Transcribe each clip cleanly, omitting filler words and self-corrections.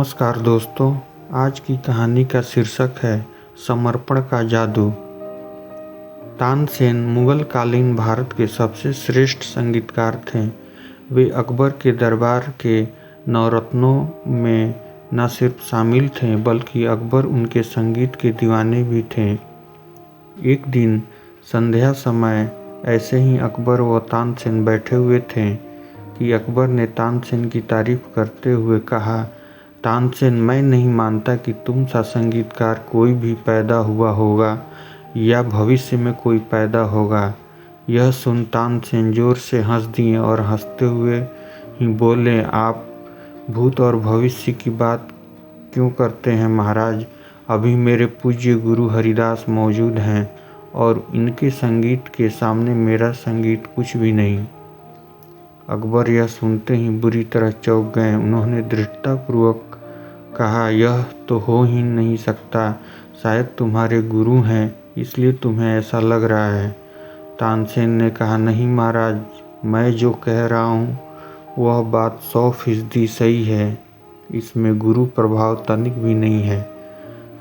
नमस्कार दोस्तों, आज की कहानी का शीर्षक है समर्पण का जादू। तानसेन मुगल कालीन भारत के सबसे श्रेष्ठ संगीतकार थे। वे अकबर के दरबार के नवरत्नों में न सिर्फ शामिल थे बल्कि अकबर उनके संगीत के दीवाने भी थे। एक दिन संध्या समय ऐसे ही अकबर व तानसेन बैठे हुए थे कि अकबर ने तानसेन की तारीफ करते हुए कहा, तानसेन, मैं नहीं मानता कि तुम सा संगीतकार कोई भी पैदा हुआ होगा या भविष्य में कोई पैदा होगा। यह सुन तानसेन जोर से हंस दिए और हंसते हुए ही बोले, आप भूत और भविष्य की बात क्यों करते हैं महाराज। अभी मेरे पूज्य गुरु हरिदास मौजूद हैं और इनके संगीत के सामने मेरा संगीत कुछ भी नहीं। अकबर यह सुनते ही बुरी तरह चौंक गए। उन्होंने दृढ़तापूर्वक कहा, यह तो हो ही नहीं सकता। शायद तुम्हारे गुरु हैं इसलिए तुम्हें ऐसा लग रहा है। तानसेन ने कहा, नहीं महाराज, मैं जो कह रहा हूँ वह बात 100% सही है। इसमें गुरु प्रभाव तनिक भी नहीं है।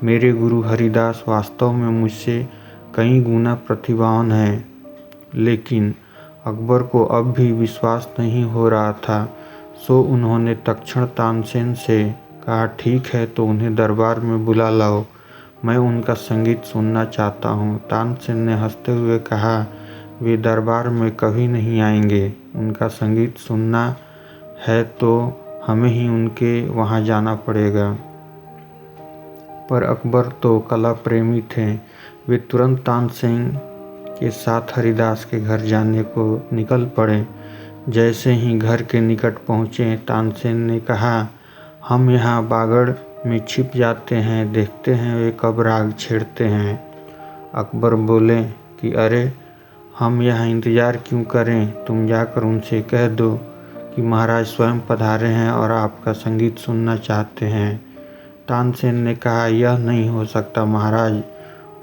मेरे गुरु हरिदास वास्तव में मुझसे कई गुना प्रतिभावान हैं। लेकिन अकबर को अब भी विश्वास नहीं हो रहा था, सो उन्होंने तत्क्षण तानसेन से कहा, ठीक है तो उन्हें दरबार में बुला लाओ, मैं उनका संगीत सुनना चाहता हूँ। तानसेन ने हंसते हुए कहा, वे दरबार में कभी नहीं आएंगे। उनका संगीत सुनना है तो हमें ही उनके वहाँ जाना पड़ेगा। पर अकबर तो कला प्रेमी थे। वे तुरंत तानसेन के साथ हरिदास के घर जाने को निकल पड़े। जैसे ही घर के निकट पहुँचे, तानसेन ने कहा, हम यहाँ बागड़ में छिप जाते हैं, देखते हैं वे कब राग छेड़ते हैं। अकबर बोले कि अरे, हम यहाँ इंतज़ार क्यों करें, तुम जाकर उनसे कह दो कि महाराज स्वयं पधारे हैं और आपका संगीत सुनना चाहते हैं। तानसेन ने कहा, यह नहीं हो सकता महाराज,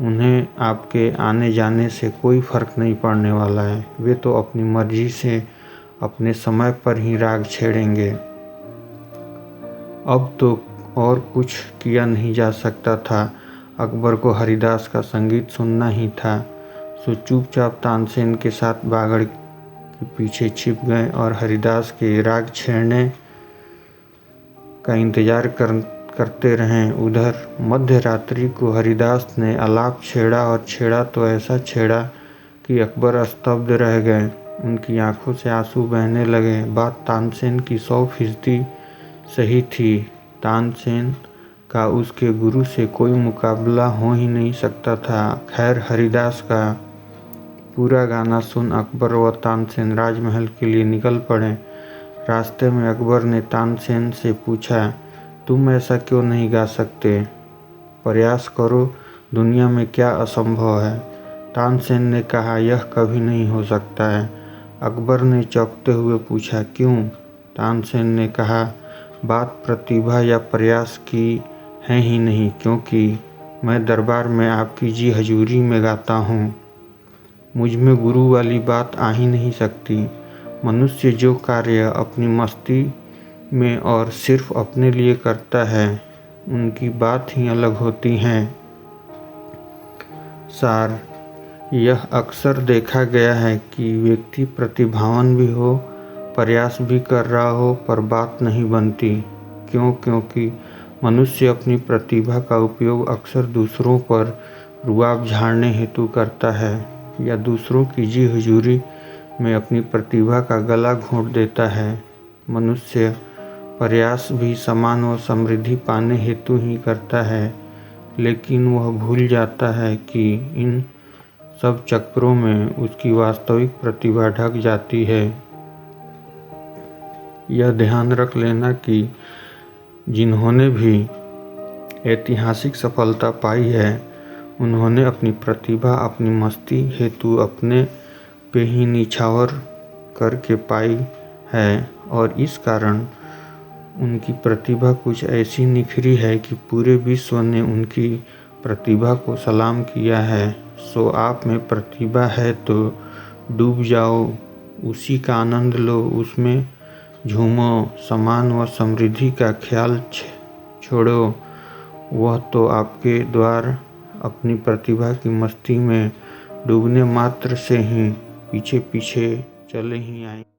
उन्हें आपके आने जाने से कोई फर्क नहीं पड़ने वाला है। वे तो अपनी मर्जी से अपने समय पर ही राग छेड़ेंगे। अब तो और कुछ किया नहीं जा सकता था। अकबर को हरिदास का संगीत सुनना ही था। सो चुपचाप तानसेन के साथ बागड़ के पीछे छिप गए और हरिदास के राग छेड़ने का इंतजार करते रहें। उधर मध्य रात्रि को हरिदास ने आलाप छेड़ा और छेड़ा तो ऐसा छेड़ा कि अकबर स्तब्ध रह गए। उनकी आंखों से आंसू बहने लगे। बात तानसेन की 100% सही थी। तानसेन का उसके गुरु से कोई मुकाबला हो ही नहीं सकता था। खैर, हरिदास का पूरा गाना सुन अकबर व तानसेन राजमहल के लिए निकल पड़े। रास्ते में अकबर ने तानसेन से पूछा, तुम ऐसा क्यों नहीं गा सकते? प्रयास करो, दुनिया में क्या असंभव है। तानसेन ने कहा, यह कभी नहीं हो सकता है। अकबर ने चौंकते हुए पूछा, क्यों? तानसेन ने कहा, बात प्रतिभा या प्रयास की है ही नहीं, क्योंकि मैं दरबार में आपकी जी हजूरी में गाता हूँ। मुझ में गुरु वाली बात आ ही नहीं सकती। मनुष्य जो कार्य अपनी मस्ती में और सिर्फ अपने लिए करता है, उनकी बात ही अलग होती है। सार, यह अक्सर देखा गया है कि व्यक्ति प्रतिभावान भी हो, प्रयास भी कर रहा हो, पर बात नहीं बनती। क्यों? क्योंकि मनुष्य अपनी प्रतिभा का उपयोग अक्सर दूसरों पर रुआब झाड़ने हेतु करता है या दूसरों की जी हुजूरी में अपनी प्रतिभा का गला घोंट देता है। मनुष्य प्रयास भी सम्मान व समृद्धि पाने हेतु ही करता है, लेकिन वह भूल जाता है कि इन सब चक्करों में उसकी वास्तविक प्रतिभा ढक जाती है। यह ध्यान रख लेना कि जिन्होंने भी ऐतिहासिक सफलता पाई है, उन्होंने अपनी प्रतिभा अपनी मस्ती हेतु अपने पे ही निछावर करके पाई है और इस कारण उनकी प्रतिभा कुछ ऐसी निखरी है कि पूरे विश्व ने उनकी प्रतिभा को सलाम किया है। सो आप में प्रतिभा है तो डूब जाओ, उसी का आनंद लो, उसमें झूमो, सम्मान व समृद्धि का ख्याल छोड़ो, वह तो आपके द्वार अपनी प्रतिभा की मस्ती में डूबने मात्र से ही पीछे पीछे चले ही आएंगे।